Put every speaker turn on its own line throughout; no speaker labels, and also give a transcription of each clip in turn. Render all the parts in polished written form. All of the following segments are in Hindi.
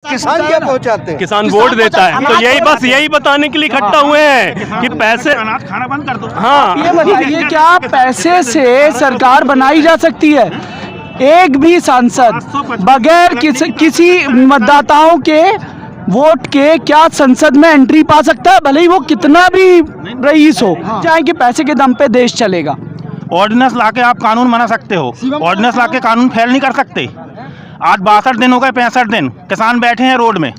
किसान क्या पहुंचाते हैं?
किसान वोट देता है, तो यही बस यही बताने के लिए इकट्ठा हुए हैं कि पैसे
अनाज खाना बंद कर दो।
हाँ,
ये बताइए क्या पैसे से सरकार बनाई जा सकती है? एक भी सांसद बगैर किसी मतदाताओं के वोट के क्या संसद में एंट्री पा सकता है? भले ही वो कितना भी रईस हो, चाहे कि पैसे के दम पे देश चलेगा।
ऑर्डिनेंस लाके आप कानून बना सकते हो, ऑर्डिनेंस लाके कानून फेल नहीं कर सकते। आज 62 दिन हो गए, 65 दिन किसान बैठे हैं रोड में।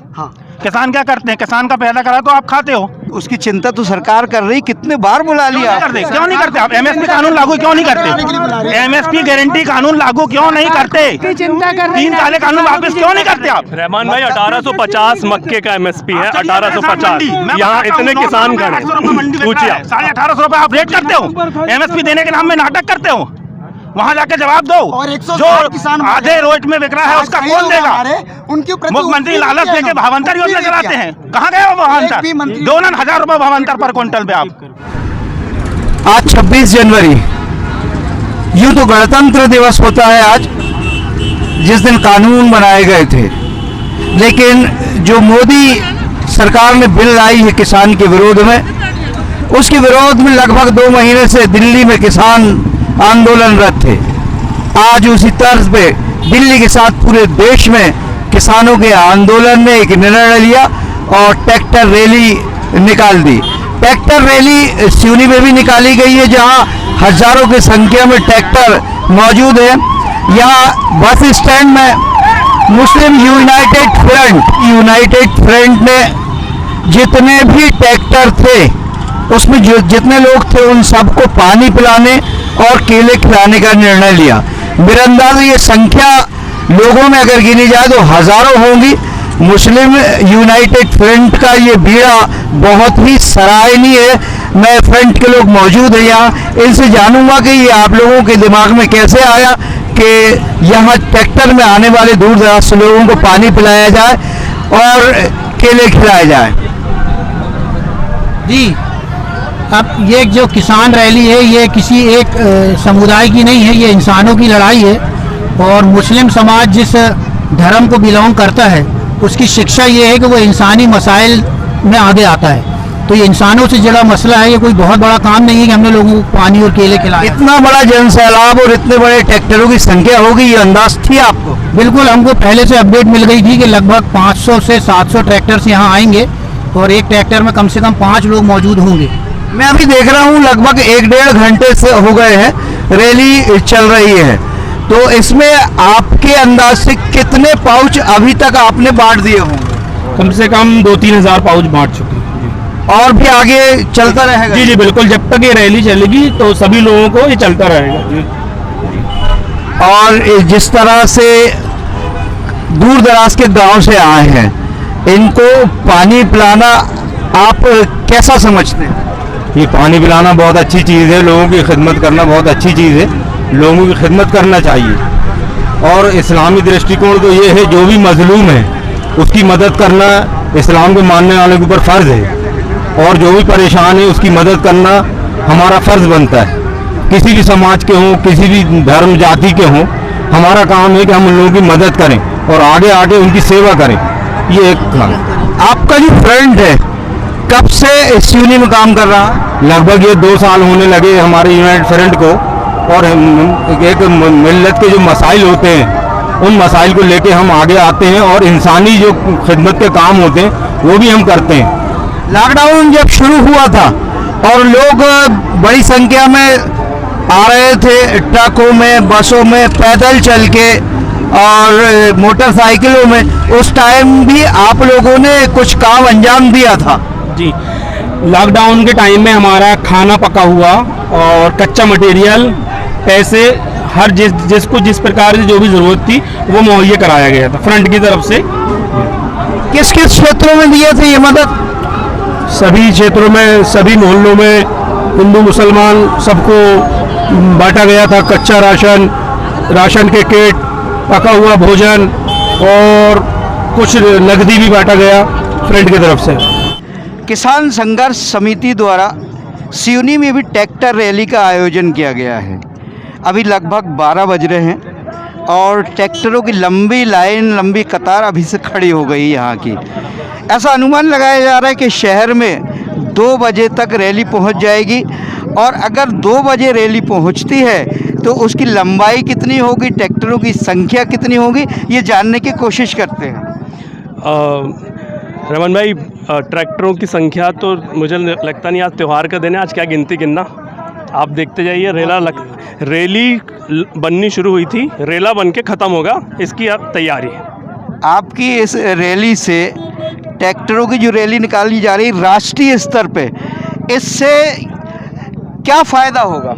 किसान क्या करते हैं? किसान का पैदा करा तो आप खाते हो।
उसकी चिंता तो सरकार कर रही, कितने बार बुला लिया।
क्यों नहीं करते आप? एमएसपी कानून लागू क्यों नहीं करते? एमएसपी गारंटी कानून लागू क्यों नहीं करते? 3 साल कानून वापस क्यों नहीं करते आप?
रहमान भाई 1850 मक्के का एमएसपी है, 1850। यहाँ इतने किसान खड़े, पूछिए आप।
1850 रुपए आप रेट करते हो, एमएसपी देने के नाम में नाटक करते हो। वहाँ जाके जवाब दो।
और 160
जो
किसान
आधे रेट में बिक रहा है उसका कौन देगा?
उनके प्रति
मुख्यमंत्री लालच देके भावांतर योजना चलाते हैं। कहाँ गए वो भावांतर? 2,000 रुपए भावांतर पर क्विंटल पे आप।
आज 26 जनवरी, यूं तो गणतंत्र दिवस होता है आज, जिस दिन कानून बनाए गए थे, लेकिन जो मोदी सरकार ने बिल लाई है किसान के विरोध में, उसके विरोध में लगभग 2 महीने से दिल्ली में किसान आंदोलनरत थे। आज उसी तर्ज पे दिल्ली के साथ पूरे देश में किसानों के आंदोलन ने एक निर्णय लिया और ट्रैक्टर रैली निकाल दी। ट्रैक्टर रैली सिवनी में भी निकाली गई है, जहां हजारों की संख्या में ट्रैक्टर मौजूद है। यहाँ बस स्टैंड में मुस्लिम यूनाइटेड फ्रंट ने जितने भी ट्रैक्टर थे उसमें जितने लोग थे उन सबको पानी पिलाने और केले खिलाने का निर्णय लिया। मेरा अंदाजा ये संख्या लोगों में अगर गिनी जाए तो हजारों होंगी। मुस्लिम यूनाइटेड फ्रंट का ये बीड़ा बहुत ही सराहनीय है। मैं फ्रंट के लोग मौजूद हैं यहाँ, इनसे जानूंगा कि ये आप लोगों के दिमाग में कैसे आया कि यहाँ ट्रैक्टर में आने वाले दूर दराज से लोगों को पानी पिलाया जाए और केले खिलाए जाए।
जी, अब ये जो किसान रैली है ये किसी एक समुदाय की नहीं है, ये इंसानों की लड़ाई है। और मुस्लिम समाज जिस धर्म को बिलोंग करता है उसकी शिक्षा ये है कि वो इंसानी मसाइल में आगे आता है। तो ये इंसानों से जुड़ा मसला है, ये कोई बहुत बड़ा काम नहीं है कि हमने लोगों को पानी और केले खिलाए।
इतना बड़ा जन सैलाब और इतने बड़े ट्रैक्टरों की संख्या होगी, ये अंदाज थी आपको?
बिल्कुल, हमको पहले से अपडेट मिल गई थी कि लगभग 500 से 700 ट्रैक्टर्स यहाँ आएंगे और एक ट्रैक्टर में कम से कम 5 लोग मौजूद होंगे।
मैं अभी देख रहा हूँ लगभग 1-1.5 घंटे से हो गए हैं, रैली चल रही है। तो इसमें आपके अंदाज से कितने पाउच अभी तक आपने बांट दिए होंगे?
कम से कम 2-3 हज़ार पाउच बांट चुके हैं।
और भी आगे चलता रहेगा?
जी, बिल्कुल, जब तक ये रैली चलेगी तो सभी लोगों को ये चलता रहेगा।
और जिस तरह से दूर दराज के गांव से आए हैं, इनको पानी पिलाना आप कैसा समझते हैं?
ये पानी पिलाना बहुत अच्छी चीज़ है, लोगों की खिदमत करना बहुत अच्छी चीज़ है, लोगों की खिदमत करना चाहिए। और इस्लामी दृष्टिकोण तो ये है जो भी मजलूम है उसकी मदद करना इस्लाम को मानने वाले के ऊपर फ़र्ज़ है, और जो भी परेशान है उसकी मदद करना हमारा फ़र्ज़ बनता है। किसी भी समाज के हों, किसी भी धर्म जाति के हों, हमारा काम है कि हम उन लोगों की मदद करें और आगे आगे उनकी सेवा करें। ये एक काम।
आपका जो फ्रेंड है कब से सिवनी में काम कर रहा है?
लगभग ये 2 साल होने लगे हमारे यूनाइटेड फ्रंट को। और एक मिल्लत के जो मसाइल होते हैं उन मसाइल को लेके हम आगे आते हैं और इंसानी जो खिदमत के काम होते हैं वो भी हम करते हैं।
लॉकडाउन जब शुरू हुआ था और लोग बड़ी संख्या में आ रहे थे, ट्रकों में, बसों में, पैदल चल के और मोटरसाइकिलों में, उस टाइम भी आप लोगों ने कुछ काम अंजाम दिया था?
जी, लॉकडाउन के टाइम में हमारा खाना पका हुआ और कच्चा मटेरियल, पैसे, हर जिसको जिस प्रकार से जो भी ज़रूरत थी वो मुहैया कराया गया था फ्रंट की तरफ से।
किस किस क्षेत्रों में दिए थे ये मदद?
सभी क्षेत्रों में, सभी मोहल्लों में, हिंदू मुसलमान सबको बांटा गया था। कच्चा राशन, राशन के किट, पका हुआ भोजन और कुछ नकदी भी बांटा गया फ्रंट की तरफ से।
किसान संघर्ष समिति द्वारा सिवनी में भी ट्रैक्टर रैली का आयोजन किया गया है। अभी लगभग 12 बज रहे हैं। और ट्रैक्टरों की लंबी लाइन, लंबी कतार अभी से खड़ी हो गई यहाँ की। ऐसा अनुमान लगाया जा रहा है कि शहर में 2 बजे तक रैली पहुँच जाएगी, और अगर 2 बजे रैली पहुँचती है तो उसकी लंबाई कितनी होगी, ट्रैक्टरों की संख्या कितनी होगी, ये जानने की कोशिश करते हैं।
रमन भाई, ट्रैक्टरों की संख्या तो मुझे लगता नहीं, आज त्यौहार का दिन है, आज क्या गिनती गिनना। आप देखते जाइए, रैली बननी शुरू हुई थी, रेला बन के ख़त्म होगा, इसकी अब तैयारी है।
आपकी इस रैली से, ट्रैक्टरों की जो रैली निकाली जा रही राष्ट्रीय स्तर पे, इससे क्या फ़ायदा होगा?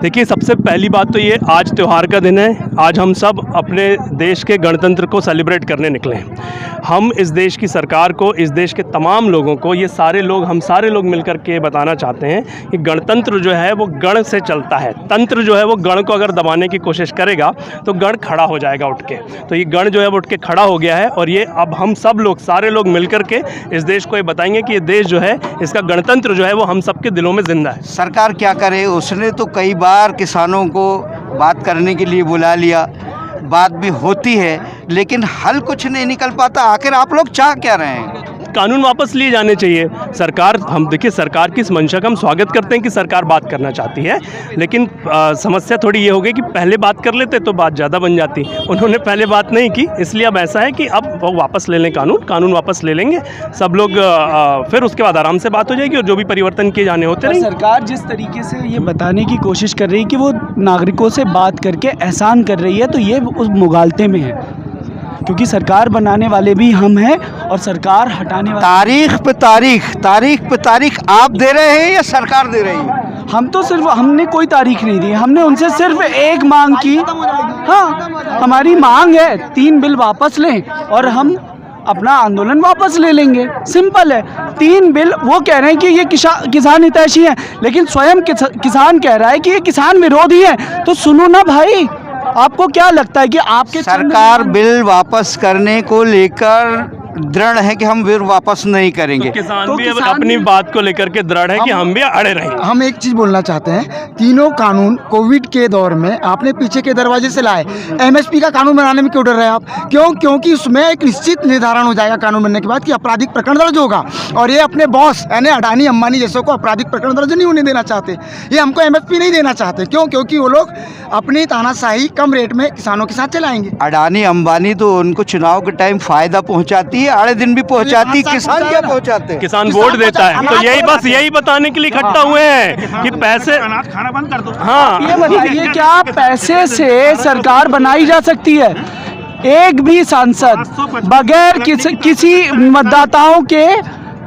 देखिए, सबसे पहली बात तो ये, आज त्यौहार का दिन है, आज हम सब अपने देश के गणतंत्र को सेलिब्रेट करने निकले हैं। हम इस देश की सरकार को, इस देश के तमाम लोगों को, ये सारे लोग, हम सारे लोग मिलकर के बताना चाहते हैं कि गणतंत्र जो है वो गण से चलता है। तंत्र जो है वो गण को अगर दबाने की कोशिश करेगा तो गण खड़ा हो जाएगा उठ के। तो ये गण जो है वो उठ के खड़ा हो गया है, और ये अब हम सब लोग, सारे लोग मिलकर के इस देश को ये बताएंगे कि ये देश जो है, इसका गणतंत्र जो है वो हम सबके दिलों में जिंदा है।
सरकार क्या करे? उसने तो कई बार किसानों को बात करने के लिए बुला लिया, बात भी होती है, लेकिन हल कुछ नहीं निकल पाता। आखिर आप लोग चाह क्या रहे हैं?
कानून वापस लिए जाने चाहिए। सरकार, हम देखिए, सरकार की इस मंशा का हम स्वागत करते हैं कि सरकार बात करना चाहती है, लेकिन समस्या थोड़ी ये हो गई कि पहले बात कर लेते तो बात ज़्यादा बन जाती। उन्होंने पहले बात नहीं की, इसलिए अब ऐसा है कि अब वो वापस ले लें, कानून वापस ले लेंगे सब लोग, फिर उसके बाद आराम से बात हो जाएगी और जो भी परिवर्तन किए जाने होते हैं।
सरकार जिस तरीके से ये बताने की कोशिश कर रही है कि वो नागरिकों से बात करके एहसान कर रही है, तो ये उस मुगालते में है, क्योंकि सरकार बनाने वाले भी हम हैं और सरकार हटाने वाले। तारीख पे तारीख आप दे रहे हैं या सरकार दे रही है? हम तो सिर्फ, हमने कोई तारीख नहीं दी, हमने उनसे सिर्फ एक मांग की। हाँ, हमारी मांग है 3 बिल वापस लें और हम अपना आंदोलन वापस ले लेंगे। सिंपल है। 3 बिल, वो कह रहे हैं कि ये किसान हितैषी हैं, लेकिन स्वयं किसान कह रहा है कि ये किसान विरोधी है। तो सुनो ना भाई, आपको क्या लगता है कि आपके
सरकार बिल वापस करने को लेकर दृढ़ है कि हम बिल वापस नहीं करेंगे?
तो किसान भी अपनी बात को लेकर के दृढ़ है कि हम भी अड़े रहेंगे।
हम एक चीज़ बोलना चाहते हैं, तीनों कानून कोविड के दौर में आपने पीछे के दरवाजे से लाए। एमएसपी का कानून बनाने में क्यों डर रहे हैं आप? क्योंकि उसमें एक निश्चित निर्धारण हो जाएगा कानून बनने के बाद कि आपराधिक प्रकरण दर्ज होगा, और ये अपने बॉस यानी अडानी अंबानी जैसों को आपराधिक प्रकरण दर्ज नहीं होने देना चाहते। ये हमको एमएसपी नहीं देना चाहते। क्योंकि वो लोग अपनी तानाशाही कम रेट में किसानों के साथ चलाएंगे।
अडानी अंबानी तो उनको चुनाव के टाइम फायदा पहुंचाती है, आड़े दिन भी पहुंचाती, किसान क्या पहुंचाते हैं?
किसान वोट देता है। तो यही बताने के लिए इकट्ठा हुए हैं कि पैसे,
खाना बंद कर दो।
हाँ,
ये बताइए, क्या पैसे से सरकार बनाई जा सकती है? एक भी सांसद बगैर किसी मतदाताओं के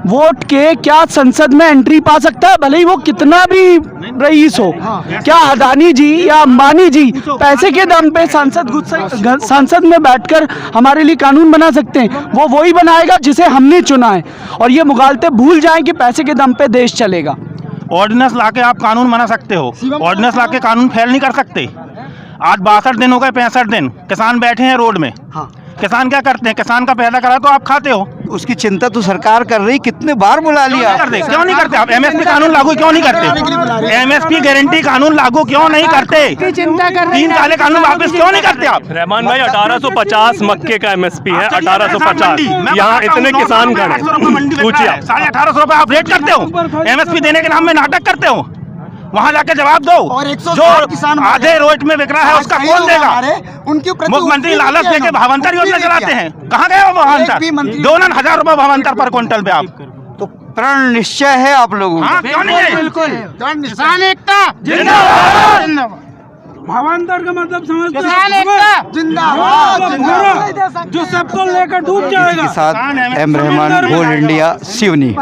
वोट के क्या संसद में एंट्री पा सकता है? भले ही वो कितना भी रईस हो। क्या अडानी जी या अंबानी जी पैसे के दम पे संसद में बैठकर हमारे लिए कानून बना सकते हैं? वो वही बनाएगा जिसे हमने चुना है, और ये मुगालते भूल जाएं कि पैसे के दम पे देश चलेगा।
ऑर्डिनेंस लाके आप कानून बना सकते हो, ऑर्डिनेंस लाके कानून फेल नहीं कर सकते। आज 62 दिन हो गए, 65 दिन किसान बैठे हैं रोड में। किसान क्या करते हैं? किसान का पैदा करा तो आप खाते हो।
उसकी चिंता तो सरकार कर रही, कितने बार बुला लिया।
क्यों नहीं करते आप? एमएसपी कानून लागू क्यों नहीं करते? एमएसपी गारंटी कानून लागू क्यों नहीं करते? 3 काले कानून वापस क्यों नहीं करते आप?
रहमान भाई, 1850 मक्के का एमएसपी है, 1850। यहाँ इतने किसान खड़े, पूछिए।
1850 रुपए आप रेट करते हो, एमएसपी देने के नाम में नाटक करते हो। वहाँ जाके जवाब दो।
और 160
जो
किसान
आधे रेट में बिक रहा है उसका कौन देगा?
उनके प्रति
मुख्यमंत्री लालच देके भावांतर योजना चलाते हैं। कहाँ गए वो भावांतर? 2,000 रुपए भावांतर पर क्विंटल पे आप।
तो प्रण निश्चय है आप लोगों का?
हाँ, क्यों नहीं है?
बिल्कुल।
किसान एकता जिंदाबाद।
भावांतर का मतलब समझते
किसान एकता
जिंदाबाद,
जो सबको लेकर डूब जाएगा।
के साथ एम रहमान, बोल इंडिया, सिवनी।